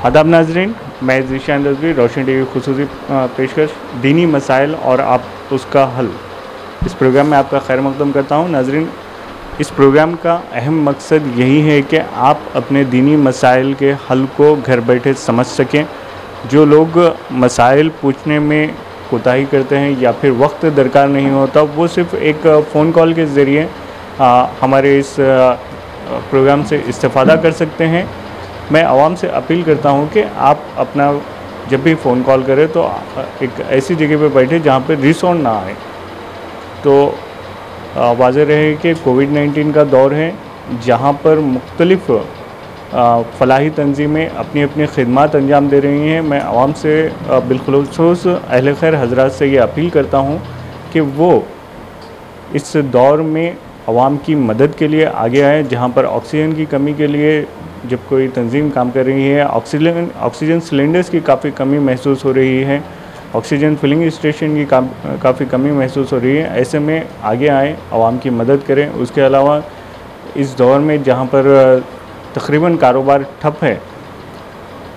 आदाब नाजरीन, मैं ज़ीशान रज़वी, रोशनी टीवी खुसूसी पेशकश दीनी मसाइल और आप उसका हल, इस प्रोग्राम में आपका खैर मक़दम करता हूँ। नाजरीन, इस प्रोग्राम का अहम मकसद यही है कि आप अपने दीनी मसाइल के हल को घर बैठे समझ सकें। जो लोग मसाइल पूछने में कोताही करते हैं या फिर वक्त दरकार नहीं होता, वो सिर्फ़ एक फ़ोन कॉल के ज़रिए हमारे इस प्रोग्राम से इस्तेफ़ादा कर सकते हैं। मैं आवाम से अपील करता हूं कि आप अपना जब भी फ़ोन कॉल करें तो एक ऐसी जगह पर बैठे जहां पर रिसाउंड ना आए। तो वाज़ेह रहे कि कोविड-19 का दौर है, जहां पर मुख्तलिफ़ फ़लाही तंजीमें अपनी अपनी खिदमत अंजाम दे रही हैं। मैं आवाम से बिलखुसूस अहले खैर हज़रात से ये अपील करता हूं कि वो इस दौर में आवाम की मदद के लिए आगे आए। जहां पर ऑक्सीजन की कमी के लिए जब कोई तंजीम काम कर रही है, ऑक्सीजन सिलेंडर्स की काफ़ी कमी महसूस हो रही है, ऑक्सीजन फिलिंग स्टेशन की काफ़ी कमी महसूस हो रही है, ऐसे में आगे आएँ, आवाम की मदद करें। उसके अलावा इस दौर में जहां पर तकरीबन कारोबार ठप है,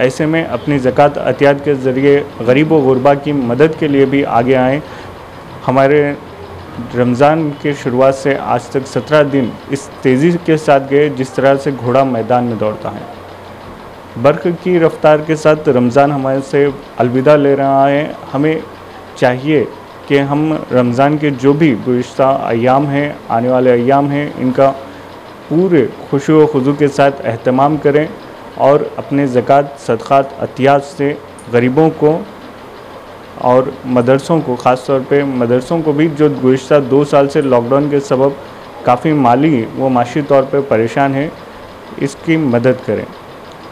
ऐसे में अपनी ज़कात अतियात के ज़रिए गरीब व गुरबा की मदद के लिए भी आगे आएँ। हमारे रमज़ान के शुरुआत से आज तक 17 दिन इस तेज़ी के साथ गए जिस तरह से घोड़ा मैदान में दौड़ता है। बर्क़ की रफ़्तार के साथ रमज़ान हमारे से अलविदा ले रहा है। हमें चाहिए कि हम रमज़ान के जो भी गुज़िश्ता अय्याम हैं, आने वाले अय्याम हैं, इनका पूरे खुशू व खुज़ू के साथ एहतमाम करें और अपने ज़कात, सदक़ात, अतियात से गरीबों को और मदरसों को, ख़ास तौर पे मदरसों को भी, जो गुज़िश्ता 2 साल से लॉकडाउन के सबब काफ़ी माली व माशी तौर पे परेशान है, इसकी मदद करें।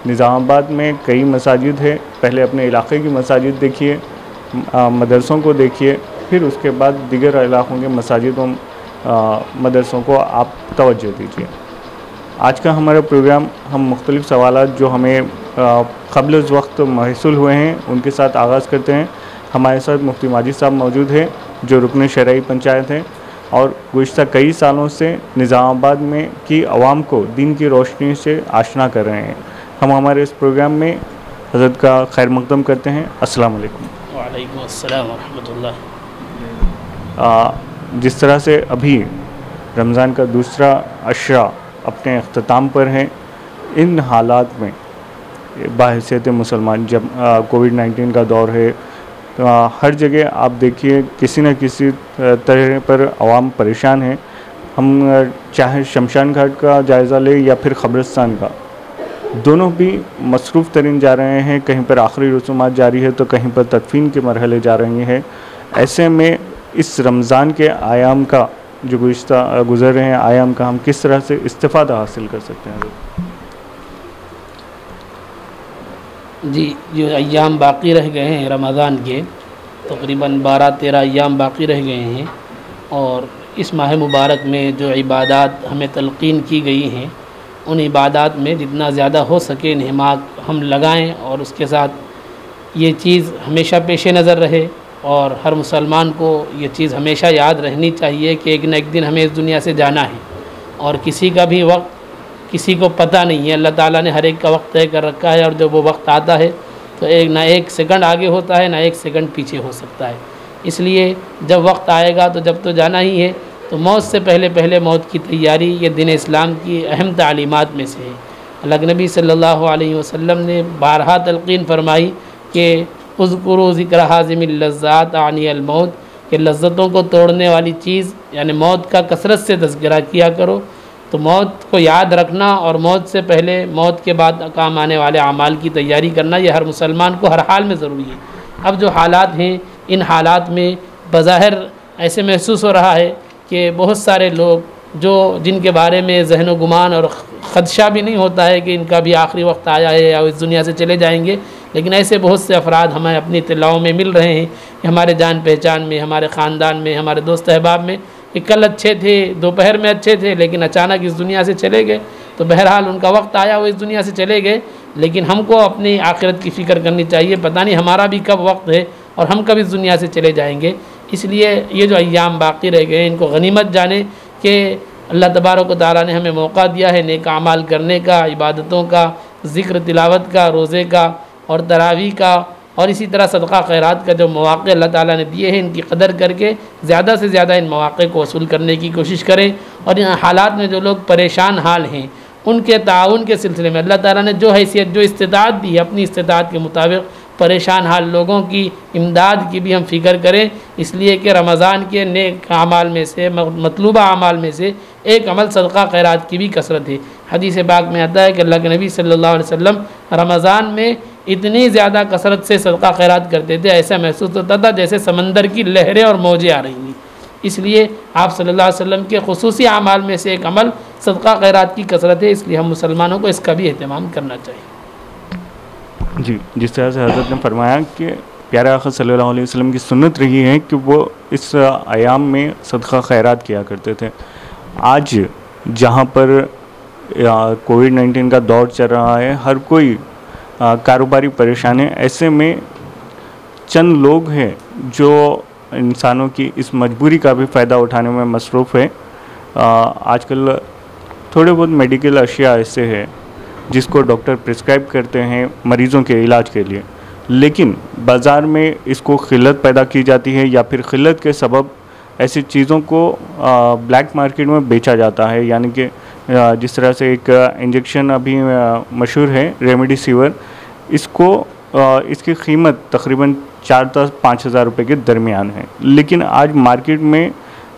निज़ामाबाद में कई मसाजिद है, पहले अपने इलाके की मसाजिद देखिए, मदरसों को देखिए, फिर उसके बाद दीगर इलाक़ों के मसाजिदों मदरसों को आप तवज्जो दीजिए। आज का हमारा प्रोग्राम हम मुख्तलिफ़ सवालात जो हमें क़ब्ल उस वक्त महसूल हुए हैं, उनके साथ आगाज़ करते हैं। हमारे साथ मुफ्ती माजिद साहब मौजूद हैं, जो रुकन शरई पंचायत हैं और गुज़िश्ता कई सालों से निज़ामाबाद में की आवाम को दीन की रोशनी से आशना कर रहे हैं। हम हमारे इस प्रोग्राम में हज़रत का खैर मक़दम करते हैं। अस्सलाम वालेकुम। वालेकुम अस्सलाम व रहमतुल्लाह। जिस तरह से अभी रमज़ान का दूसरा अशरा अपने अख्ताम पर है, इन हालात में बाहैसियत मुसलमान, जब कोविड-19 का दौर है, हर जगह आप देखिए किसी न किसी तरह पर आवाम परेशान है। हम चाहे शमशान घाट का जायज़ा लें या फिर क़ब्रिस्तान का, दोनों भी मसरूफ़ तरीन जा रहे हैं। कहीं पर आखिरी रसूमात जारी है तो कहीं पर तदफ़ीन के मरहले जा रही हैं। ऐसे में इस रमज़ान के आयाम का जो गुज़र रहे हैं आयाम का हम किस तरह से इस्तिफ़ादा हासिल कर सकते हैं? जी, जो अय्याम बाकी रह गए हैं रमज़ान के, तकरीबन 12-13 अय्याम बाकी रह गए हैं और इस माह मुबारक में जो इबादात हमें तलक़ीन की गई हैं, उन इबादात में जितना ज़्यादा हो सके इन्हिमाक हम लगाएं और उसके साथ ये चीज़ हमेशा पेश नज़र रहे और हर मुसलमान को ये चीज़ हमेशा याद रहनी चाहिए कि एक न एक दिन हमें इस दुनिया से जाना है और किसी का भी वक्त किसी को पता नहीं है। अल्लाह ताला ने हर एक का वक्त तय कर रखा है और जब वो वक्त आता है तो एक सेकंड आगे होता है, ना एक सेकंड पीछे हो सकता है। इसलिए जब वक्त आएगा तो जब तो जाना ही है, तो मौत से पहले मौत की तैयारी ये दीन इस्लाम की अहम तालीमात में से है। अल्लाह नबी सल्लल्लाहु अलैहि वसल्लम ने बारहा तलक़ीन फरमाई कि उज़्कुरू ज़िक्र हाज़िमिल लज़्ज़ात आनियल मौत, कि लज़्ज़तों को तोड़ने वाली चीज़ यानी मौत का कसरत से तज़किरा किया करो। तो मौत को याद रखना और मौत से पहले, मौत के बाद काम आने वाले अमाल की तैयारी करना, ये हर मुसलमान को हर हाल में ज़रूरी है। अब जो हालात हैं, इन हालात में बज़ाहिर ऐसे महसूस हो रहा है कि बहुत सारे लोग जिनके बारे में ज़हन व गुमान और ख़दशा भी नहीं होता है कि इनका भी आखिरी वक्त आया है या इस दुनिया से चले जाएंगे, लेकिन ऐसे बहुत से अफराद हमें अपनी इत्तलाओं में मिल रहे हैं कि हमारे जान पहचान में, हमारे ख़ानदान में, हमारे दोस्त अहबाब में कि कल अच्छे थे, दोपहर में अच्छे थे, लेकिन अचानक इस दुनिया से चले गए। तो बहरहाल उनका वक्त आया, वो इस दुनिया से चले गए, लेकिन हमको अपनी आखिरत की फ़िक्र करनी चाहिए। पता नहीं हमारा भी कब वक्त है और हम कब इस दुनिया से चले जाएंगे। इसलिए ये जो अय्याम बाकी रह गए इनको गनीमत जाने कि अल्लाह तबारक व तआला ने हमें मौका दिया है नेक अमाल करने का, इबादतों का, ज़िक्र तिलावत का, रोज़े का, और तरावी का और इसी तरह सदका खैरात का जो मौक़े अल्लाह ताला ने दिए हैं, इनकी कदर करके ज़्यादा से ज़्यादा इन मौक़े को वसूल करने की कोशिश करें। और इन हालात में जो लोग परेशान हाल हैं उनके ताउन के सिलसिले में अल्लाह ताला ने जो हैसियत जो इस्तिताअत दी है, अपनी इस्तिताअत के मुताबिक परेशान हाल लोगों की इमदाद की भी हम फ़िक्र करें। इसलिए कि रमज़ान के नेक अमाल में से, मतलूबा अमाल में से एक अमल सदका खैरात की भी कसरत है। हदीस पाक में आता है कि अल्लाह के नबी सल्लल्लाहु अलैहि वसल्लम रमज़ान में इतनी ज़्यादा कसरत से सदका खैरात करते थे, ऐसा महसूस होता था जैसे समंदर की लहरें और मौजें आ रही हैं। इसलिए आप सल्लल्लाहु अलैहि वसल्लम के खुसूसी अमाल में से एक अमल सदका खैरात की कसरत है, इसलिए हम मुसलमानों को इसका भी एहतमाम करना चाहिए। जी, जिस तरह से हज़रत ने फरमाया कि प्यारे आक़ा सल्लल्लाहु अलैहि वसल्लम की सुन्नत रही है कि वो इस अयाम में सदका खैरात किया करते थे। आज जहाँ पर कोविड-19 का दौर चल रहा है, हर कोई कारोबारी परेशान है, ऐसे में चंद लोग हैं जो इंसानों की इस मजबूरी का भी फ़ायदा उठाने में मसरूफ़ है। आजकल थोड़े बहुत मेडिकल अशिया ऐसे हैं जिसको डॉक्टर प्रिस्क्राइब करते हैं मरीज़ों के इलाज के लिए, लेकिन बाज़ार में इसको क़िल्लत पैदा की जाती है या फिर क़िल्लत के सबब ऐसी चीज़ों को ब्लैक मार्केट में बेचा जाता है। यानी कि जिस तरह से एक इंजेक्शन अभी मशहूर है रेमडेसिविर, इसको इसकी कीमत तकरीबन 4 से 5 हज़ार रुपये के दरमियान है, लेकिन आज मार्केट में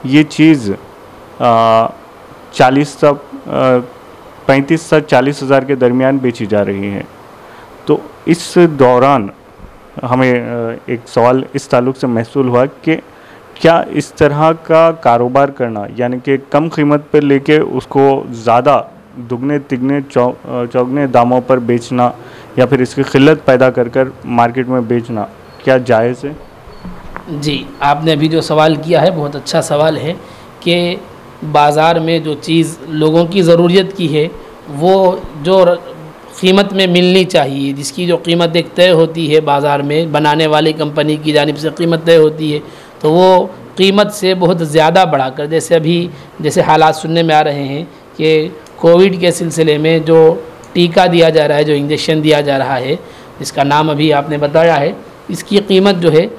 ये चीज़ 35 से 40 हज़ार के दरमियान बेची जा रही है। तो इस दौरान हमें एक सवाल इस ताल्लुक़ से महसूल हुआ कि क्या इस तरह का कारोबार करना, यानी कि कम कीमत पर लेके उसको ज़्यादा दुगने तिगने चौगने दामों पर बेचना या फिर इसकी क़िल्लत पैदा कर कर मार्केट में बेचना, क्या जायज़ है? जी, आपने अभी जो सवाल किया है बहुत अच्छा सवाल है कि बाज़ार में जो चीज़ लोगों की ज़रूरियत की है वो जो कीमत में मिलनी चाहिए, जिसकी जो कीमत एक तय होती है बाज़ार में बनाने वाली कंपनी की जानिब से कीमत तय होती है, तो वो कीमत से बहुत ज़्यादा बढ़ाकर, जैसे हालात सुनने में आ रहे हैं कि कोविड के सिलसिले में जो टीका दिया जा रहा है, जो इंजेक्शन दिया जा रहा है, जिसका नाम अभी आपने बताया है, इसकी कीमत जो है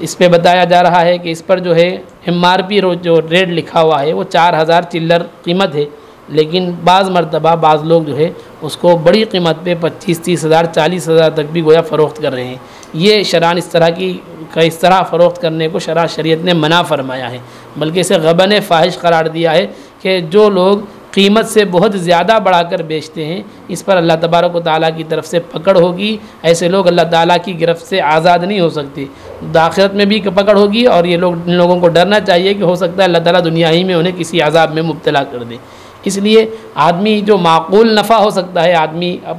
इस पे बताया जा रहा है कि इस पर जो है MRP जो रेट लिखा हुआ है वो 4000 चिल्लर कीमत है, लेकिन बाज़ मरतबा बाज़ लोग जो है उसको बड़ी कीमत पे 25-30 हज़ार 40 हज़ार तक भी गोया फ़रोख्त कर रहे हैं। ये शरान इस तरह फ़रोख्त करने को शरीयत ने मना फरमाया है, बल्कि इसे गबन फ़ाहिश करार दिया है कि जो लोग कीमत से बहुत ज़्यादा बढ़ाकर बेचते हैं इस पर अल्लाह तबारक व तआला की तरफ से पकड़ होगी। ऐसे लोग अल्लाह ताला की गिरफ्त से आज़ाद नहीं हो सकते, आखिरत में भी पकड़ होगी। और इन लोगों को डरना चाहिए कि हो सकता है अल्लाह ताला दुनिया ही में उन्हें किसी अज़ाब में मुब्तला कर दे। इसलिए आदमी जो माकूल नफ़ा हो सकता है, आदमी अब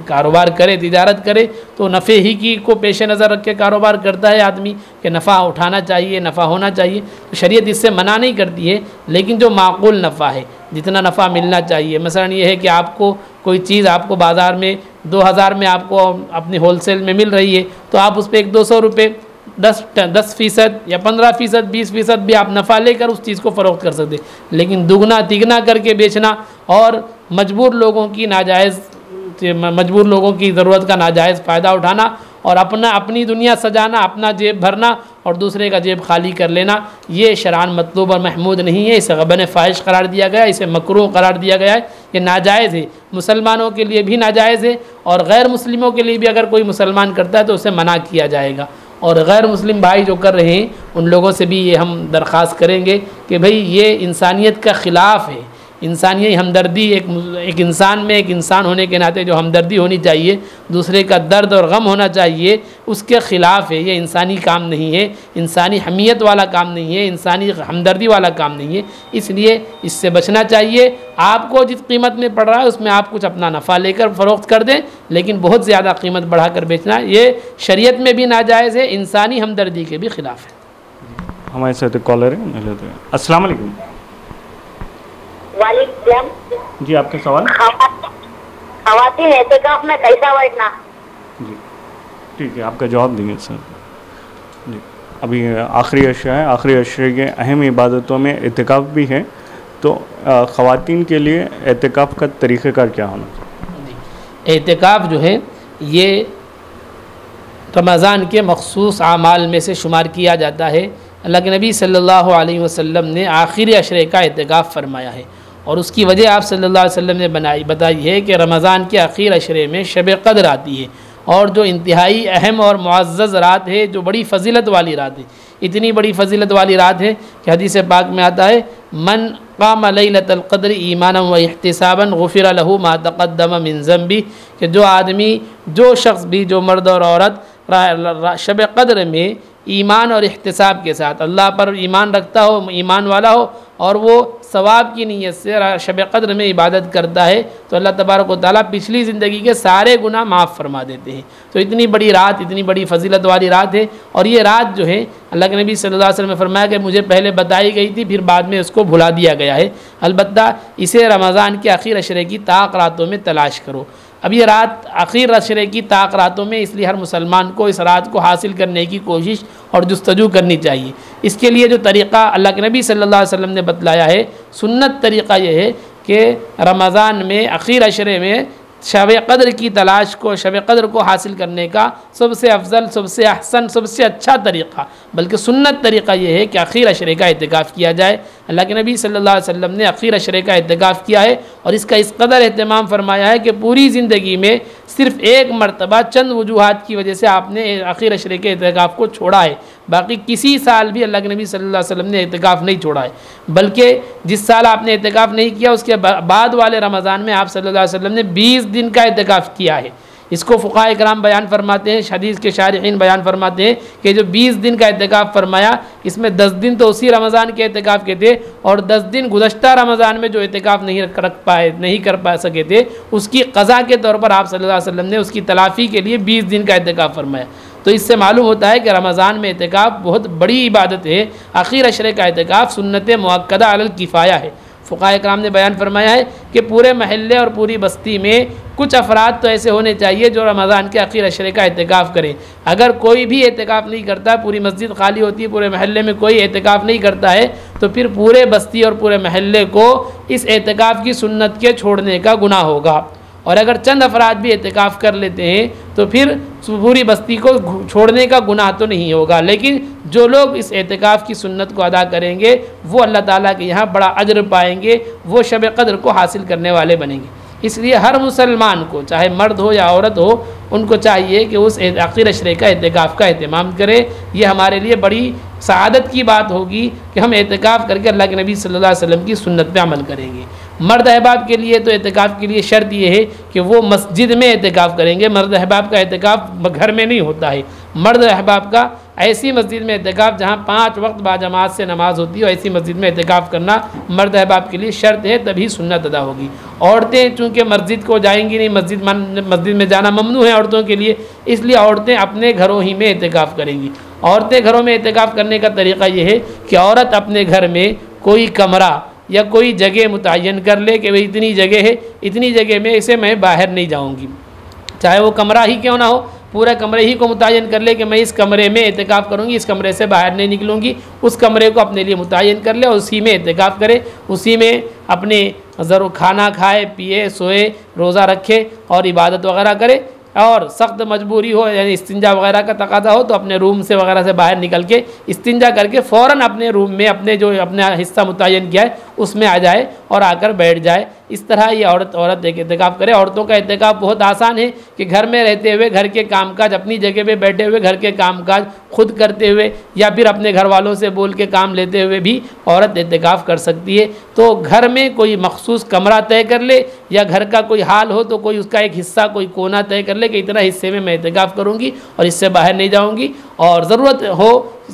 कारोबार करे, तिजारत करे तो नफ़े ही की को पेश नज़र रख के कारोबार करता है आदमी कि नफ़ा उठाना चाहिए, नफ़ा होना चाहिए। तो शरीयत इससे मना नहीं करती है, लेकिन जो माकूल नफ़ा है, जितना नफ़ा मिलना चाहिए, मसलन ये है कि आपको कोई चीज़ आपको बाज़ार में 2000 में आपको अपनी होलसेल में मिल रही है, तो आप उस पर 100-200 रुपये 10% या 15%, 20% भी आप नफ़ा लेकर उस चीज़ को फ़रोख्त कर सकते। लेकिन दुगना तिगना करके बेचना और मजबूर लोगों की ज़रूरत का नाजायज़ फ़ायदा उठाना और अपनी दुनिया सजाना, अपना जेब भरना और दूसरे का जेब खाली कर लेना, ये शरान मतलूब और महमूद नहीं है। इसे गबन फ़ाहिश करार दिया गया, इसे मकरूह करार दिया गया है, ये नाजायज़ है। मुसलमानों के लिए भी नाजायज़ है और गैर मुस्लिमों के लिए भी अगर कोई मुसलमान करता है तो उसे मना किया जाएगा। और गैर मुस्लिम भाई जो कर रहे हैं उन लोगों से भी ये हम दरख्वास्त करेंगे कि भाई ये इंसानियत का ख़िलाफ़ है। इंसानियत हमदर्दी एक इंसान में, एक इंसान होने के नाते जो हमदर्दी होनी चाहिए, दूसरे का दर्द और गम होना चाहिए, उसके ख़िलाफ़ है। ये इंसानी काम नहीं है, इंसानी हमीयत वाला काम नहीं है, इंसानी हमदर्दी वाला काम नहीं है। इसलिए इससे बचना चाहिए। आपको जिस कीमत में पड़ रहा है उसमें आप कुछ अपना नफ़ा लेकर फ़रोख्त कर दें, लेकिन बहुत ज़्यादा कीमत बढ़ा कर बेचना ये शरीयत में भी नाजायज़ है, इंसानी हमदर्दी के भी ख़िलाफ़ है। हमारे साथ कॉलर है। अस्सलाम वालेकुम। वालेकुम जी, आपका सवाल। ख़वातीन एतिकाफ़ में कैसा बैठना? जी ठीक है, आपका जवाब देंगे सर। जी, अभी आखिरी अशरा है, आखिरी अशरे के अहम इबादतों में एतिकाफ़ भी है, तो ख़वातीन के लिए एतिकाफ़ का तरीक़ेकार क्या होना चाहिए? एतिकाफ़ जो है ये रमज़ान के मखसूस आमाल में से शुमार किया जाता है। अल्लाह के नबी सल्लल्लाहु अलैहि वसल्लम ने आखिरी अशरे का इत्तिकाफ़ फरमाया है और उसकी वजह आप सल्लल्लाहु अलैहि वसल्लम ने बताई है कि रमज़ान के आखिर अशरे में शब क़द्र आती है और जो इंतहाई अहम और मुअज़्ज़ज़ रात है, जो बड़ी फ़जीलत वाली रात है। इतनी बड़ी फ़जीलत वाली रात है कि हदीस पाक में आता है, मन क़ाम लैलतल क़द्र ईमानन व इहतिसाबन गुफ़िर लहू मा तक़द्दम मिन ज़ंबी, कि जो आदमी, जो शख्स भी, जो मर्द और औरत शब क़द्र में ईमान और इहतिसाब के साथ अल्लाह पर ईमान रखता हो, ईमान वाला हो और वो सवाब की नीयत से शब क़द्र में इबादत करता है, तो अल्लाह तबारक व तआला पिछली ज़िंदगी के सारे गुनाह माफ़ फरमा देते हैं। तो इतनी बड़ी रात, इतनी बड़ी फ़जीलत वाली रात है। और ये रात जो है अल्लाह के नबी सल्लल्लाहु अलैहि वसल्लम ने फरमाया कि मुझे पहले बताई गई थी, फिर बाद में उसको भुला दिया गया है। अलबत्ता इसे रमज़ान के आखिर अशरे की ताक़ रातों में तलाश करो। अब ये रात आखिर अशरे की ताक़ रातों में, इसलिए हर मुसलमान को इस रात को हासिल करने की कोशिश और जुस्तजू करनी चाहिए। इसके लिए जो तरीक़ा अल्लाह के नबी सल्लल्लाहु अलैहि वसल्लम ने बतलाया है, सुन्नत तरीक़ा यह है कि रमज़ान में आखिर अशरे में शब क़द्र की तलाश को, शब क़द्र को हासिल करने का सबसे अफजल, सबसे अहसन, सबसे अच्छा तरीक़ा, बल्कि सुन्नत तरीक़ा यह है कि आखिर अशरे का इत्तिकाफ़ किया जाए। अल्लाह के नबी सल्लल्लाहु अलैहि वसल्लम ने आखिर अशरे का इत्तिकाफ़ किया है और इसका इस कदर एहतमाम फरमाया है कि पूरी ज़िंदगी में सिर्फ़ एक मरतबा चंद वजूहात की वजह से आपने आखिर अशरे के इत्तिकाफ़ को छोड़ा है। बाकी किसी साल भी अल्लाह के नबी सल्लल्लाहु अलैहि वसल्लम ने इत्तिकाफ़ नहीं छोड़ा है, बल्कि जिस साल आपने इत्तिकाफ़ नहीं किया उसके बाद वाले रमज़ान में आप सल्लल्लाहु अलैहि वसल्लम ने 20 दिन का इत्तिकाफ़ किया है। इसको फ़ुक़हा इकराम बयान फरमाते हैं, हदीस के शारिहीन बयान फरमाते हैं कि जो 20 दिन का इत्तिकाफ़ फरमाया, इसमें 10 दिन तो उसी रमज़ान के इत्तिकाफ़ के थे और 10 दिन गुज़श्ता रमज़ान में जो इत्तिकाफ़ नहीं कर सके थे, उसकी क़ज़ा के तौर पर आप सल्लल्लाहु अलैहि वसल्लम ने उसकी तलाफ़ी के लिए 20 दिन का इत्तिकाफ़ फरमाया। तो इससे मालूम होता है कि रमज़ान में इत्तिकाफ़ बहुत बड़ी इबादत है। आखिर अशरे का इत्तिकाफ़ सुन्नत मुअक्कदा अलल किफ़ाया है। फ़ुक़हा इकराम ने बयान फरमाया है कि पूरे महल्ले और पूरी बस्ती में कुछ अफराद तो ऐसे होने चाहिए जो रमज़ान के आखिर अशरे का इत्तिकाफ़ करें। अगर कोई भी इत्तिकाफ़ नहीं करता, पूरी मस्जिद खाली होती है, पूरे महल्ले में कोई इत्तिकाफ़ नहीं करता है, तो फिर पूरे बस्ती और पूरे महल्ले को इस इत्तिकाफ़ की सुन्नत के छोड़ने का गुनाह होगा। और अगर चंद अफराद भी इत्तिकाफ़ कर लेते हैं तो फिर पूरी बस्ती को छोड़ने का गुनाह तो नहीं होगा, लेकिन जो लोग इस इत्तिकाफ़ की सुन्नत को अदा करेंगे वो अल्लाह ताला के यहाँ बड़ा अजर पाएंगे, वो शब क़द्र को हासिल करने वाले बनेंगे। इसलिए हर मुसलमान को, चाहे मर्द हो या औरत हो, उनको चाहिए कि उस आखिर अशरे का इत्तिकाफ़ का एहतमाम करें। ये हमारे लिए बड़ी सआदत की बात होगी कि हम इत्तिकाफ़ करके अल्लाह के नबी सल्लल्लाहु अलैहि वसल्लम की सुन्नत पे अमल करेंगे। मर्द अहबाब के लिए तो इत्तिकाफ़ के लिए शर्त यह है कि वो मस्जिद में इत्तिकाफ़ करेंगे। मर्द अहबाब का इत्तिकाफ़ घर में नहीं होता है। मर्द अहबाब का ऐसी मस्जिद में इत्तिकाफ़ जहाँ 5 वक्त बाजमात से नमाज होती है, ऐसी मस्जिद में इत्तिकाफ़ करना मर्द अहबाब के लिए शर्त है, तभी सुन्नत अदा होगी। औरतें चूँकि मस्जिद को जाएंगी नहीं, मस्जिद में जाना ममनू है औरतों के लिए, इसलिए औरतें अपने घरों ही में इत्तिकाफ़ करेंगी। औरतें घरों में इत्तिकाफ़ करने का तरीक़ा यह है कि औरत अपने घर में कोई कमरा या कोई जगह मुतय्यन कर ले कि भाई इतनी जगह है, इतनी जगह में इसे मैं बाहर नहीं जाऊंगी। चाहे वो कमरा ही क्यों ना हो, पूरे कमरे ही को मुतय्यन कर ले कि मैं इस कमरे में इत्तिकाफ़ करूंगी, इस कमरे से बाहर नहीं निकलूंगी। उस कमरे को अपने लिए मुतय्यन कर ले और उसी में इत्तिकाफ़ करे, उसी में अपने ज़रूर खाना खाए, पिए, सोए, रोज़ा रखे और इबादत वगैरह करे। और सख्त मजबूरी हो, यानी इस्तिंजा वगैरह का तकाज़ा हो, तो अपने रूम से वगैरह से बाहर निकल के इस्तिंजा करके फ़ौरन अपने रूम में अपने जो अपना हिस्सा मुतय्यन किया है उसमें आ जाए और आकर बैठ जाए। इस तरह ये औरत एक इत्तिकाफ़ करे। औरतों का इत्तिकाफ़ बहुत आसान है कि घर में रहते हुए घर के कामकाज, अपनी जगह पे बैठे हुए घर के कामकाज खुद करते हुए या फिर अपने घर वालों से बोल के काम लेते हुए भी औरत इत्तिकाफ़ कर सकती है। तो घर में कोई मखसूस कमरा तय कर ले या घर का कोई हाल हो तो कोई उसका एक हिस्सा, कोई कोना तय कर ले कि इतना हिस्से में मैं इत्तिकाफ़ करूँगी और इससे बाहर नहीं जाऊँगी। और ज़रूरत हो,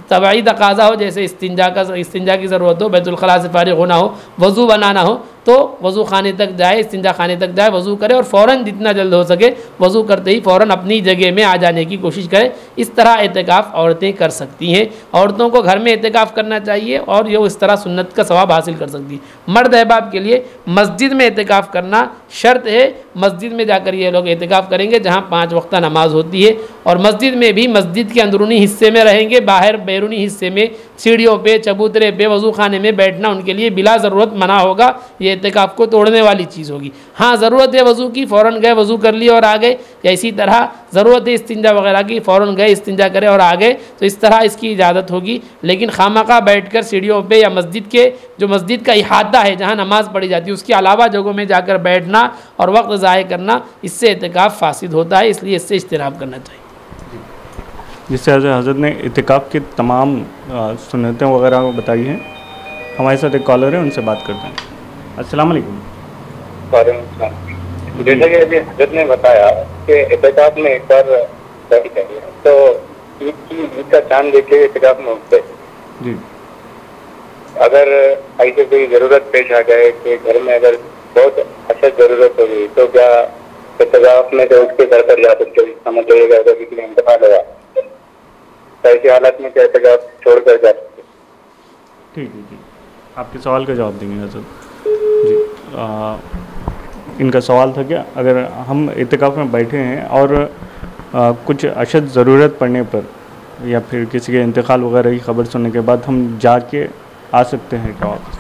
तबाई तकाज़ा हो, जैसे इस्तिंजा की ज़रूरत हो, बैतुल खला से फारिग होना हो, वज़ू बनाना हो, तो वज़ू खाने तक जाए, इस्तिंजा खाने तक जाए, वज़ू करे और फ़ौरन जितना जल्द हो सके वज़ू करते ही फ़ौरन अपनी जगह में आ जाने की कोशिश करे। इस तरह इत्तिकाफ़ औरतें कर सकती हैं। औरतों को घर में इत्तिकाफ़ करना चाहिए और ये इस तरह सुन्नत का सवाब हासिल कर सकती है। मर्द अहबाब के लिए मस्जिद में इत्तिकाफ़ करना शर्त है। मस्जिद में जाकर ये लोग इत्तिकाफ़ करेंगे जहाँ 5 वक्त नमाज होती है, और मस्जिद में भी मस्जिद के अंदरूनी हिस्से में रहेंगे। बाहर बैरूनी हिस्से में सीढ़ियों पे, चबूतरे पे, वज़ू खाने में बैठना उनके लिए बिला ज़रूरत मना होगा। ये एतिकाफ़ को तोड़ने वाली चीज़ होगी। हाँ, ज़रूरत है वज़ू की, फ़ौरन गए वज़ू कर लिया और आ गए, या इसी तरह ज़रूरत है इस्तिंजा वगैरह की, फ़ौरन गए इस्तिंजा करें और आ गए, तो इस तरह इसकी इजाज़त होगी। लेकिन खामखा बैठकर सीढ़ियों पे या मस्जिद के जो मस्जिद का इहाता है जहाँ नमाज़ पढ़ी जाती है उसके अलावा जगहों में जाकर बैठना और वक्त ज़ाय करना, इससे एतिकाफ़ फासिद होता है, इसलिए इससे इज्तिनाब करना चाहिए। जिससे हज़रत ने इतिकाफ़ की तमाम सुन्नतें वगैरह बताई हैं। हमारे साथ एक कॉलर है, उनसे बात करते हैं। अस्सलाम वालेकुम। जैसा कि अभी हज़रत ने बताया कि इतिकाफ़ में एक बार सही चाहिए, तो ईद का चांद देख के इतिकाफ़ में उठते जी। अगर ऐसे कोई ज़रूरत पेश आ जाए कि घर में अगर बहुत अशद ज़रूरत हो गई, तो क्या इतिकाफ़ में तो उसके घर पर जा सकते? समझ लीजिएगा अगर किसी का इंतकाल हुआ, तो ऐसी हालत में क्या इतिकाफ़ छोड़कर जा सकते? ठीक है जी, आपके सवाल का जवाब देंगे हज़रत जी। इनका सवाल था क्या, अगर हम इतिकाफ़ में बैठे हैं और कुछ अशद ज़रूरत पड़ने पर या फिर किसी के इंतकाल वगैरह की ख़बर सुनने के बाद हम जाके आ सकते हैं क्या वापस?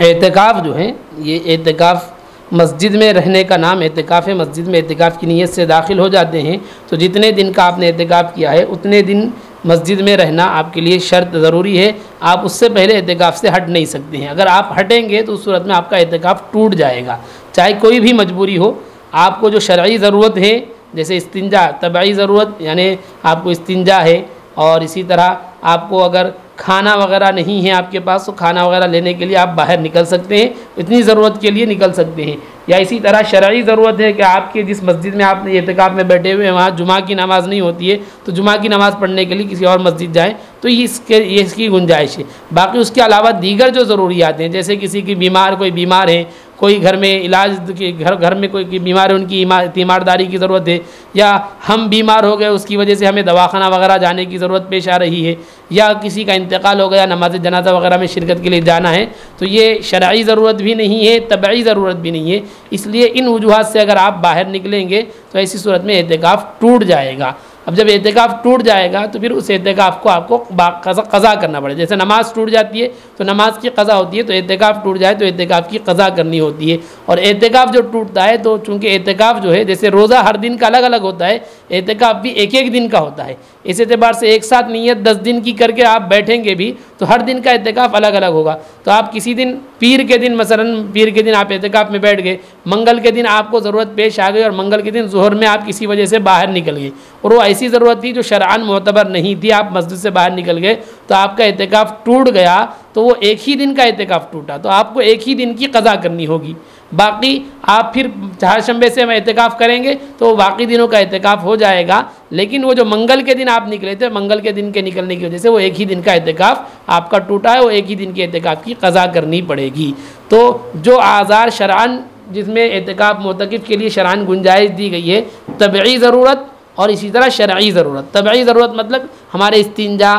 एतिकाफ़ जो है ये एतिकाफ़ मस्जिद में रहने का नाम एतिकाफ़ है। मस्जिद में एतिकाफ़ की नीयत से दाखिल हो जाते हैं तो जितने दिन का आपने एतिकाफ़ किया है उतने दिन मस्जिद में रहना आपके लिए शर्त ज़रूरी है। आप उससे पहले एतिकाफ़ से हट नहीं सकते हैं। अगर आप हटेंगे तो उस सूरत में आपका एतिकाफ़ टूट जाएगा, चाहे कोई भी मजबूरी हो। आपको जो शरई ज़रूरत है जैसे इस्तिंजा, तबई ज़रूरत यानी आपको इस्तिंजा है, और इसी तरह आपको अगर खाना वगैरह नहीं है आपके पास तो खाना वगैरह लेने के लिए आप बाहर निकल सकते हैं, इतनी ज़रूरत के लिए निकल सकते हैं। या इसी तरह शरई ज़रूरत है कि आपके जिस मस्जिद में आप एतिकाफ़ में बैठे हुए हैं वहाँ जुमा की नमाज़ नहीं होती है, तो जुमा की नमाज़ पढ़ने के लिए किसी और मस्जिद जाएँ, तो ये इसकी गुंजाइश है। बाकी उसके अलावा दीगर जो ज़रूरियात हैं, जैसे किसी की कोई बीमार है, कोई घर में इलाज के घर में कोई बीमार है, उनकी तीमारदारी की ज़रूरत है, या हम बीमार हो गए उसकी वजह से हमें दवाखाना वगैरह जाने की ज़रूरत पेश आ रही है, या किसी का इंतकाल हो गया, नमाज जनाजा वगैरह में शिरकत के लिए जाना है, तो ये शरई ज़रूरत भी नहीं है, तबई ज़रूरत भी नहीं है। इसलिए इन वजूहात से अगर आप बाहर निकलेंगे तो ऐसी सूरत में एतिकाफ़ टूट जाएगा। अब जब एतिकाफ़ टूट जाएगा तो फिर उस एतिकाफ़ को आपको क़ज़ा करना पड़ेगा। जैसे नमाज़ टूट जाती है तो नमाज की क़ज़ा होती है, तो एतिकाफ़ टूट जाए तो एतिकाफ़ की क़ज़ा करनी होती है। और एतिकाफ़ जो टूटता है तो चूँकि एतिकाफ़ जो है जैसे रोज़ा हर दिन का अलग अलग होता है, एतिकाफ़ भी एक एक दिन का होता है। इस एतबार से एक साथ नीयत 10 दिन की करके आप बैठेंगे भी तो हर दिन का एतिकाफ़ अलग अलग होगा। तो आप किसी दिन पीर के दिन, मसलन पीर के दिन आप एतिकाफ़ में बैठ गए, मंगल के दिन आपको ज़रूरत पेश आ गई और मंगल के दिन ज़ोहर में आप किसी वजह से बाहर निकल गए और वो ऐसी ज़रूरत थी जो शरअन मोतबर नहीं थी, आप मस्जिद से बाहर निकल गए तो आपका एतिकाफ़ टूट गया, तो वो एक ही दिन का एतिकाफ़ टूटा, तो आपको एक ही दिन की क़ज़ा करनी होगी। बाकी आप फिर चारशंबे से हम एतिकाफ़ करेंगे तो बाकी दिनों का एतिकाफ़ हो जाएगा, लेकिन वो जो मंगल के दिन आप निकले थे, मंगल के दिन के निकलने की वजह से वो एक ही दिन का एतिकाफ़ आपका टूटा है, वो एक ही दिन के एतिकाफ़ की क़ज़ा करनी पड़ेगी। तो जो आज़ार शरअन जिसमें एतिकाफ़ मोतकिफ़ के लिए शरअन गुंजाइश दी गई है, तबई ज़रूरत और इसी तरह शरई ज़रूरत। तबई ज़रूरत मतलब हमारे इस्तिंजा,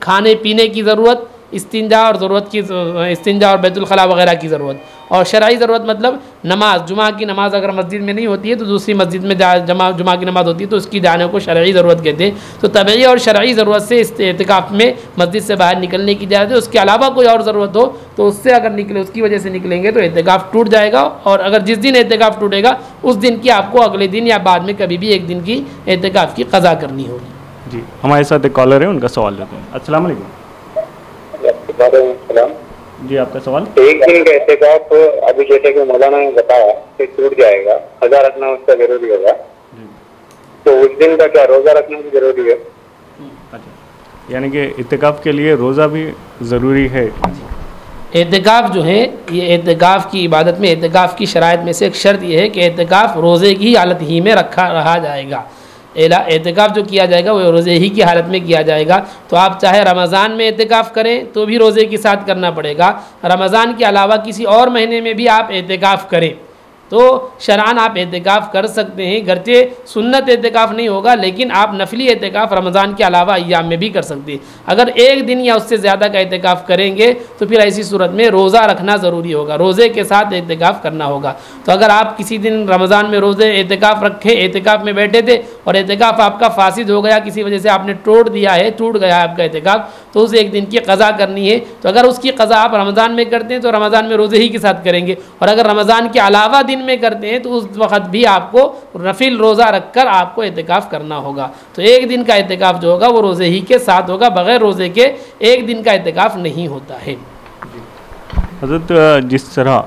खाने पीने की ज़रूरत, इस्तिंजा और ज़रूरत की इस्तिंजा और बैतुल खला वगैरह की ज़रूरत, और शरई ज़रूरत मतलब नमाज, जुमा की नमाज़ अगर मस्जिद में नहीं होती है तो दूसरी मस्जिद में जुमा की नमाज़ होती है तो उसकी जाने को शरई ज़रूरत कहते हैं। तो तबई और शरई ज़रूरत से इस एतिकाफ़ में मस्जिद से बाहर निकलने की इजाज़त है। उसके अलावा कोई और ज़रूरत हो तो उससे अगर निकले, उसकी वजह से निकलेंगे तो एतिकाफ़ टूट जाएगा, और अगर जिस दिन एतिकाफ़ टूटेगा उस दिन की आपको अगले दिन या बाद में कभी भी एक दिन की एतिकाफ़ की क़ज़ा करनी होगी। जी, हमारे साथ एक कॉलर है, उनका सवाल लेते हैं। अस्सलाम वालेकुम। जी, आपका सवाल। एक दिन का एतिकाफ़ अभी जैसे कि मौलाना ने बताया कि टूट जाएगा, क़ज़ा रखना उसका ज़रूरी होगा, तो उस दिन का क्या रोज़ा रखना भी ज़रूरी है? अच्छा, यानी कि इतिकाफ़ के लिए रोज़ा भी ज़रूरी है। एतिकाफ़ जो है ये एतिकाफ़ की इबादत में एतिकाफ़ की शराइत में से एक शर्त यह है कि एतिकाफ़ रोज़े की हालत ही में रहा जाएगा। एतिकाफ़ जो किया जाएगा वो रोज़े ही की हालत में किया जाएगा। तो आप चाहे रमज़ान में एतिकाफ़ करें तो भी रोज़े के साथ करना पड़ेगा, रमज़ान के अलावा किसी और महीने में भी आप एतिकाफ़ करें तो शरअन आप एतिकाफ़ कर सकते हैं। गर्चे सुन्नत एतिकाफ़ नहीं होगा, लेकिन आप नफली एतिकाफ़ रमज़ान के अलावा अय्याम में भी कर सकते हैं। अगर एक दिन या उससे ज़्यादा का एतिकाफ़ करेंगे तो फिर ऐसी सूरत में रोज़ा रखना ज़रूरी होगा, रोज़े के साथ एतिकाफ़ करना होगा। तो अगर आप किसी दिन रमज़ान में रोज़े एतिकाफ़ रखे, एतिकाफ़ में बैठे थे और एतिकाफ़ आपका फासिद हो गया, किसी वजह से आपने तोड़ दिया है, टूट गया आपका एतिकाफ़, तो उस एक दिन की क़ज़ा करनी है। तो अगर उसकी क़ज़ा आप रमज़ान में करते हैं तो रमज़ान में रोज़े ही के साथ करेंगे, और अगर रमज़ान के अलावा दिन में करते हैं तो उस वक़्त भी आपको नफिल रोज़ा रख कर आपको एतिकाफ़ करना होगा। तो एक दिन का एतिकाफ़ जो होगा वो रोज़े ही के साथ होगा, बग़ैर रोज़े के एक दिन का एतिकाफ़ नहीं होता है। हज़रत, जिस तरह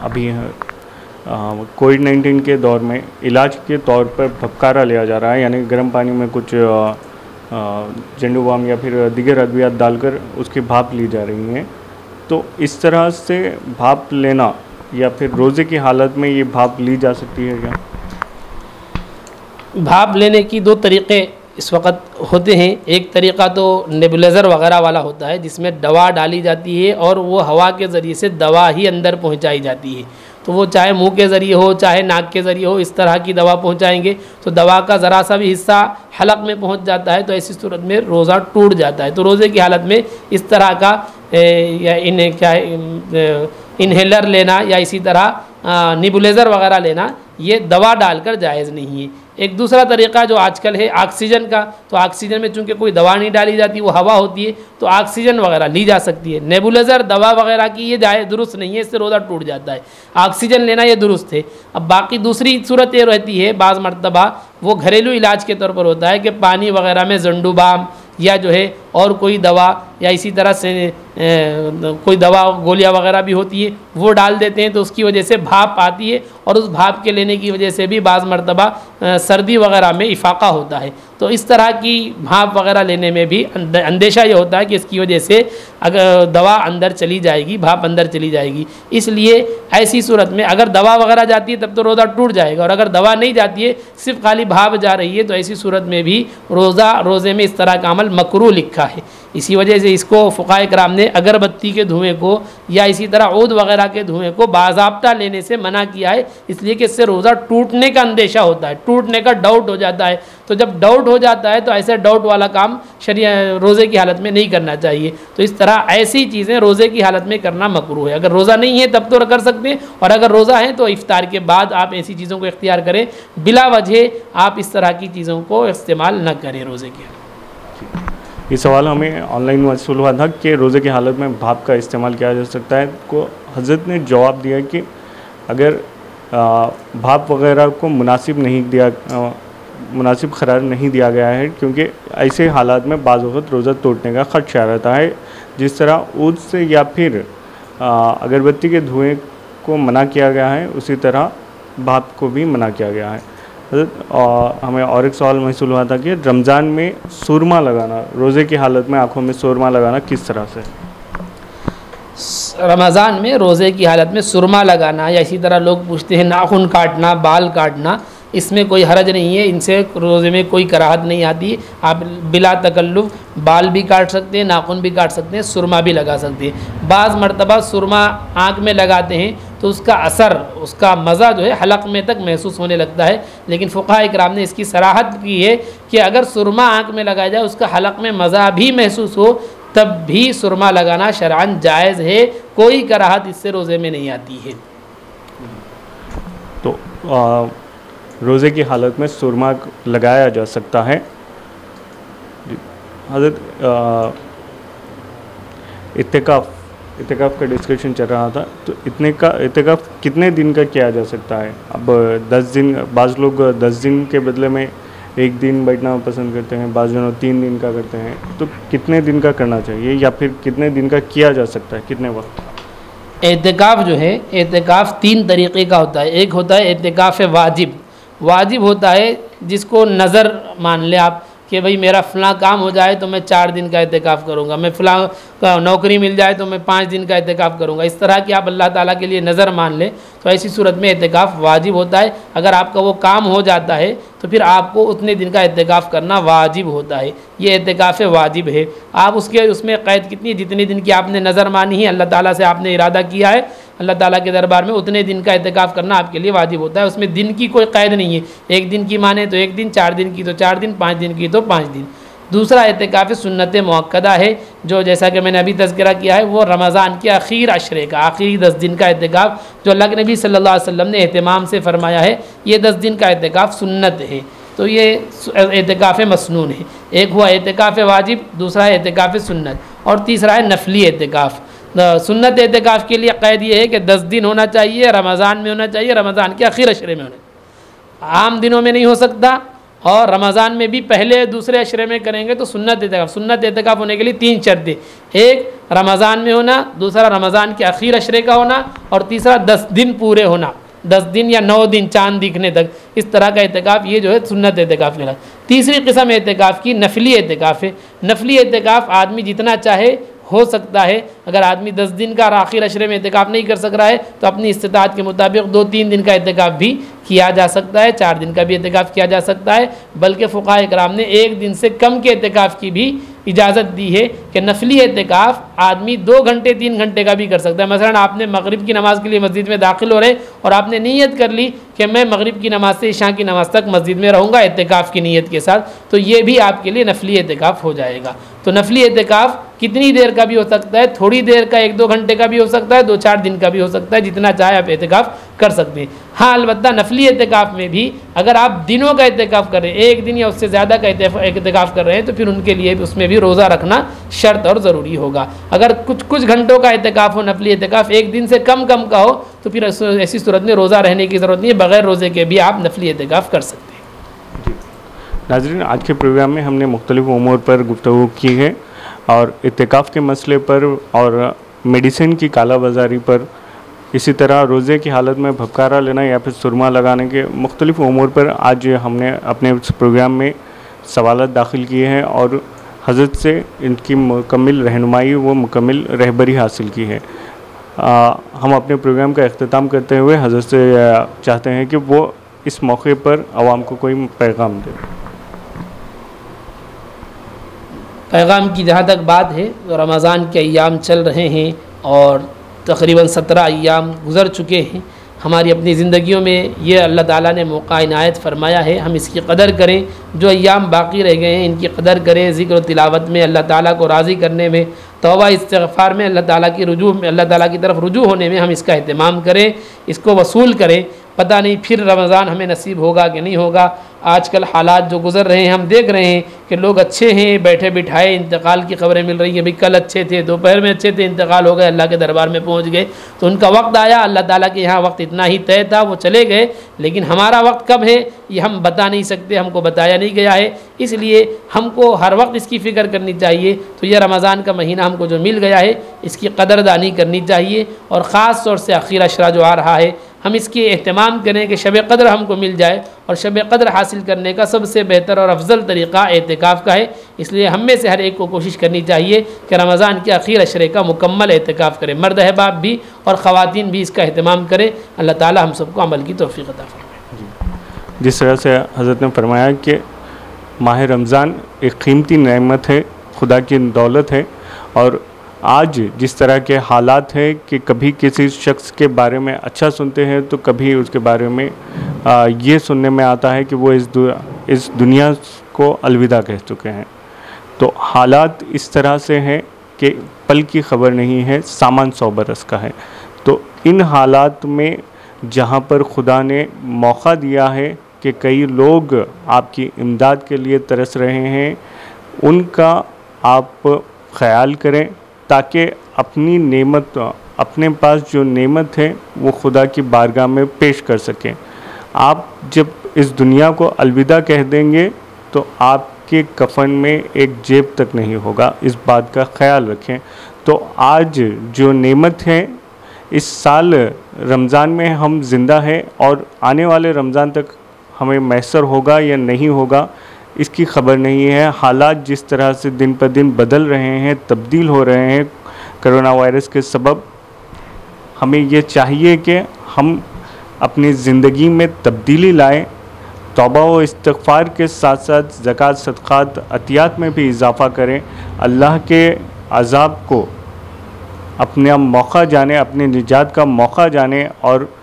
अभी कोविड-19 के दौर में इलाज के तौर पर भपकारा लिया जा रहा है, यानी गर्म पानी में कुछ झंडू बाम या फिर दीगर अद्वियात डालकर उसकी भाप ली जा रही हैं, तो इस तरह से भाप लेना या फिर रोज़े की हालत में ये भाप ली जा सकती है क्या? भाप लेने की दो तरीक़े इस वक्त होते हैं। एक तरीक़ा तो नेबुलाइज़र वगैरह वाला होता है जिसमें दवा डाली जाती है और वो हवा के ज़रिए से दवा ही अंदर पहुंचाई जाती है। तो वो चाहे मुंह के ज़रिए हो चाहे नाक के ज़रिए हो, इस तरह की दवा पहुंचाएंगे तो दवा का ज़रा सा भी हिस्सा हलक में पहुंच जाता है, तो ऐसी सूरत में रोज़ा टूट जाता है। तो रोज़े की हालत में इस तरह का या इन्हेलर लेना या इसी तरह नेबुलाइज़र वगैरह लेना ये दवा डालकर जायज़ नहीं है। एक दूसरा तरीक़ा जो आजकल है ऑक्सीजन का, तो ऑक्सीजन में चूँकि कोई दवा नहीं डाली जाती, वो हवा होती है, तो ऑक्सीजन वगैरह ली जा सकती है। नेबुलाइज़र दवा वगैरह की ये जाए दुरुस्त नहीं है, इससे रोज़ा टूट जाता है। ऑक्सीजन लेना ये दुरुस्त है। अब बाकी दूसरी सूरत ये रहती है, बाज़ मरतबा वो घरेलू इलाज के तौर पर होता है कि पानी वगैरह में झंडू बाम या जो है और कोई दवा या इसी तरह से कोई दवा गोलियां वगैरह भी होती है वो डाल देते हैं, तो उसकी वजह से भाप आती है और उस भाप के लेने की वजह से भी बाज़ मरतबा सर्दी वगैरह में इफ़ाक़ा होता है। तो इस तरह की भाप वगैरह लेने में भी अंदेशा ये होता है कि इसकी वजह से अगर दवा अंदर चली जाएगी, भाप अंदर चली जाएगी। इसलिए ऐसी सूरत में अगर दवा वगैरह जाती है तब तो रोज़ा टूट जाएगा, और अगर दवा नहीं जाती है सिर्फ खाली भाप जा रही है तो ऐसी सूरत में भी रोज़े में इस तरह का अमल मकरूह लिखा है। इसी वजह से इसको फ़ुक़हा किराम ने अगरबत्ती के धुएँ को या इसी तरह ऊद वगैरह के धुएँ को बाज़ाब्ता लेने से मना किया है, इसलिए कि इससे रोज़ा टूटने का अंदेशा होता है, टूटने का डाउट हो जाता है। तो जब डाउट हो जाता है तो ऐसे डाउट वाला काम रोज़े की हालत में नहीं करना चाहिए। तो इस तरह ऐसी चीज़ें रोज़े की हालत में करना मकरूह है। अगर रोज़ा नहीं है तब तो कर सकते हैं, और अगर रोज़ा है तो इफ्तार के बाद आप ऐसी चीज़ों को इख्तियार करें, बिला वजह आप इस तरह की चीज़ों को इस्तेमाल न करें रोज़े की। ये सवाल हमें ऑनलाइन मौसूल हुआ था कि रोज़े की हालत में भाप का इस्तेमाल किया जा सकता है, को हज़रत ने जवाब दिया कि अगर भाप वगैरह को मुनासिब करार नहीं दिया गया है, क्योंकि ऐसे हालात में बाज़ वक़्त रोज़ा टूटने का ख़दशा रहता है। जिस तरह ऊद से या फिर अगरबत्ती के धुएँ को मना किया गया है, उसी तरह भाप को भी मना किया गया है। हमें और एक सवाल महसूल हुआ था कि रमज़ान में सुरमा लगाना, रोज़े की हालत में आँखों में सुरमा लगाना किस तरह से? रमज़ान में रोज़े की हालत में सुरमा लगाना या इसी तरह लोग पूछते हैं नाखून काटना, बाल काटना, इसमें कोई हरज नहीं है, इनसे रोज़े में कोई कराहत नहीं आती। आप बिला तकल्लुफ़ बाल भी काट सकते हैं, नाखून भी काट सकते हैं, सुरमा भी लगा सकते हैं। बाज़ मरतबा सुरमा आँख में लगाते हैं तो उसका असर, उसका मज़ा जो है हलक में तक महसूस होने लगता है, लेकिन फ़ुक़हा इकराम ने इसकी सराहत की है कि अगर सुरमा आँख में लगाया जाए उसका हलक में मज़ा भी महसूस हो तब भी सुरमा लगाना शरअन जायज़ है, कोई कराहत इससे रोज़े में नहीं आती है। तो रोज़े की हालत में सुरमा लगाया जा सकता है। हज़रत, इत्तिकाफ़ का डिस्कशन चल रहा था, तो इत्तिकाफ़ कितने दिन का किया जा सकता है? अब 10 दिन, बाज़ लोग 10 दिन के बदले में एक दिन बैठना पसंद करते हैं, बाज़ लोग 3 दिन का करते हैं, तो कितने दिन का करना चाहिए या फिर कितने दिन का किया जा सकता है, कितने वक्त? एतिकाफ़ जो है, एतिकाफ़ 3 तरीक़े का होता है। एक होता है एतिकाफ़ वाजिब होता है जिसको नज़र मान ले आप कि भाई मेरा फ़लाँ काम हो जाए तो मैं 4 दिन का एतिकाफ़ करूँगा, मैं फ़लाँ का नौकरी मिल जाए तो मैं 5 दिन का एतिकाफ़ करूँगा, इस तरह की आप अल्लाह ताला के लिए नज़र मान लें तो ऐसी सूरत में एतिकाफ़ वाजिब होता है। अगर आपका वो काम हो जाता है तो फिर आपको उतने दिन का एतिकाफ़ करना वाजिब होता है, ये एतिकाफ़ वाजिब है। आप उसमें क़ैद कितनी, जितने दिन की आपने नज़र मानी है, अल्लाह ताला से आपने इरादा किया है, अल्लाह ताला के दरबार में उतने दिन का एतिकाफ़ करना आपके लिए वाजिब होता है। उसमें दिन की कोई क़ैद नहीं है, 1 दिन की माने तो 1 दिन, 4 दिन की तो 4 दिन, 5 दिन की तो 5 दिन। दूसरा एतिकाफ़ सुन्नत मुअक्कदा है, जो जैसा कि मैंने अभी तज़किरा किया है, वो रमज़ान के आखिर अशरे का, आखिरी 10 दिन का एतिकाफ़ जो अल्लाह के नबी सल्लल्लाहु अलैहि वसल्लम ने एहतिमाम से फ़रमाया है, ये 10 दिन का एतिकाफ़ सुन्नत है। तो ये एतिकाफ़ मसनून है। एक हुआ एतिकाफ़ वाजिब, दूसरा है एतिकाफ़ सुन्नत, और तीसरा है नफली एतिकाफ़। सुन्नत एतिकाफ़ के लिए क़ैद ये है कि 10 दिन होना चाहिए, रमज़ान में होना चाहिए, रमज़ान के आखिर अशरे में होना चाहिए, आम दिनों में नहीं हो सकता। और रमज़ान में भी पहले दूसरे अशरे में करेंगे तो सुन्नत एतिकाफ़ होने के लिए 3 शर्तें, एक रमज़ान में होना, दूसरा रमज़ान के आखिर अशरे का होना, और तीसरा 10 दिन पूरे होना, 10 दिन या 9 दिन चाँद दिखने तक, इस तरह का एतिकाफ़ ये जो है सुन्नत एतिकाफ़ कहलाता है। तीसरी किस्म एतिकाफ़ की नफली एतिकाफ़ है। नफली एतिकाफ़ आदमी जितना चाहे हो सकता है। अगर आदमी 10 दिन का आखिर अशरे में एतिकाफ़ नहीं कर सक रहा है तो अपनी इस्तिताअत के मुताबिक 2-3 दिन का एतिकाफ़ भी किया जा सकता है, 4 दिन का भी एतिकाफ़ किया जा सकता है। बल्कि फ़ुक़हा इकराम ने 1 दिन से कम के एतिकाफ़ की भी इजाज़त दी है कि नफली एतिकाफ़ आदमी 2 घंटे 3 घंटे का भी कर सकता है। मसलन आपने मगरिब की नमाज़ के लिए मस्जिद में दाखिल हो रहे और आपने नीयत कर ली कि मैं मगरिब की नमाज़ से इशा की नमाज़ तक मस्जिद में रहूँगा एतिकाफ़ की नीयत के साथ, तो ये भी आपके लिए नफली एतिकाफ़ हो जाएगा। तो नफली एतिकाफ़ कितनी देर का भी हो सकता है, थोड़ी देर का 1-2 घंटे का भी हो सकता है, 2-4 दिन का भी हो सकता है, जितना चाहे आप एतिकाफ़ कर सकते हैं। हाँ, अलबत्ता नफली एतिकाफ़ में भी अगर आप दिनों का एतिकाफ़ कर रहे हैं, 1 दिन या उससे ज़्यादा का एतिकाफ़ कर रहे हैं, तो फिर उनके लिए भी उसमें भी रोज़ा रखना शर्त और ज़रूरी होगा। अगर कुछ घंटों का एतिकाफ़ हो, नफली एतिकाफ़ 1 दिन से कम का हो, तो फिर ऐसी सूरत में रोज़ा रहने की ज़रूरत नहीं है, बग़ैर रोज़े के भी आप नफली एतिकाफ़ कर सकते हैं। नाज़रीन, आज के प्रोग्राम में हमने मुख्तलिफ़ उमूर पर गुफ्तगू की है और इत्तिकाफ़ के मसले पर और मेडिसिन की काला बाज़ारी पर, इसी तरह रोज़े की हालत में भबकारा लेना या फिर सुरमा लगाने के मुख्तलिफ़ उमूर पर आज हमने अपने इस प्रोग्राम में सवालात दाखिल किए हैं और हज़रत से इनकी मुकम्मिल रहनुमाई व मुकम्मिल रहबरी हासिल की है। हम अपने प्रोग्राम का इख्तिताम करते हुए हज़रत से चाहते हैं कि वो इस मौके पर आवाम को कोई पैगाम दे। पैगाम की जहाँ तक बात है तो रमज़ान के अय्याम चल रहे हैं और तकरीबन 17 अय्याम गुज़र चुके हैं। हमारी अपनी ज़िंदगियों में ये अल्लाह ताला ने मौका इनायत फरमाया है, हम इसकी कदर करें। जो अय्याम बाकी रह गए हैं इनकी कदर करें, ज़िक्र और तिलावत में, अल्लाह ताला को राज़ी करने में, तौबा इस्तिग़फ़ार में, अल्लाह ताला की तरफ रुजू होने में हम इसका एहतमाम करें, इसको वसूल करें। पता नहीं फिर रमज़ान हमें नसीब होगा कि नहीं होगा। आजकल हालात जो गुज़र रहे हैं हम देख रहे हैं कि लोग अच्छे हैं, बैठे बिठाए इंतकाल की खबरें मिल रही हैं, भाई कल अच्छे थे, दोपहर में अच्छे थे, इंतकाल हो गए, अल्लाह के दरबार में पहुंच गए। तो उनका वक्त आया, अल्लाह ताला के यहाँ वक्त इतना ही तय था, वो चले गए। लेकिन हमारा वक्त कब है ये हम बता नहीं सकते, हमको बताया नहीं गया है। इसलिए हमको हर वक्त इसकी फ़िक्र करनी चाहिए। तो यह रमज़ान का महीना हमको जो मिल गया है इसकी कदरदानी करनी चाहिए और ख़ास तौर से आखिर अशरा जो आ रहा है हम इसके एहतमाम करें कि शब क़द्र हमको मिल जाए। और शब क़द्र हासिल करने का सबसे बेहतर और अफजल तरीक़ा एतिकाफ़ का है। इसलिए हम में से हर एक को कोशिश करनी चाहिए कि रमज़ान के आखिर अशरे का मुकम्मल एतिकाफ़ करें, मर्द अहबाब भी और ख़वातीन भी इसका एहतमाम करें। अल्लाह ताला हम सबको अमल की तौफ़ीक़ अता फरमाए। जिस तरह से हज़रत ने फरमाया कि माह रमज़ान एक कीमती नेमत है, खुदा की दौलत है। और आज जिस तरह के हालात हैं कि कभी किसी शख्स के बारे में अच्छा सुनते हैं तो कभी उसके बारे में ये सुनने में आता है कि वो इस दुनिया को अलविदा कह चुके हैं। तो हालात इस तरह से हैं कि पल की खबर नहीं है, सामान 100 बरस का है। तो इन हालात में जहाँ पर खुदा ने मौका दिया है कि कई लोग आपकी इमदाद के लिए तरस रहे हैं, उनका आप ख़याल करें ताकि अपनी नेमत, अपने पास जो नेमत है वो खुदा की बारगाह में पेश कर सकें। आप जब इस दुनिया को अलविदा कह देंगे तो आपके कफन में एक जेब तक नहीं होगा, इस बात का ख्याल रखें। तो आज जो नेमत है, इस साल रमज़ान में हम ज़िंदा हैं और आने वाले रमज़ान तक हमें मैसर होगा या नहीं होगा इसकी खबर नहीं है। हालात जिस तरह से दिन पर दिन बदल रहे हैं, तब्दील हो रहे हैं कोरोना वायरस के सबब, हमें ये चाहिए कि हम अपनी ज़िंदगी में तब्दीली लाएं, तौबा व इस्तिग़फ़ार के साथ साथ ज़कात, सदक़ात, अतियात में भी इजाफ़ा करें। अल्लाह के अज़ाब को अपना मौका जाने, अपने निजात का मौका जाने और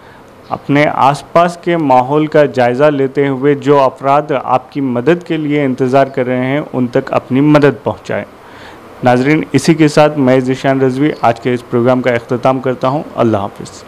अपने आसपास के माहौल का जायज़ा लेते हुए जो अफराद आपकी मदद के लिए इंतज़ार कर रहे हैं उन तक अपनी मदद पहुँचाएँ। नाज़रीन, इसी के साथ मैं ज़ीशान रज़वी आज के इस प्रोग्राम का इख्तिताम करता हूँ। अल्लाह हाफ़िज़।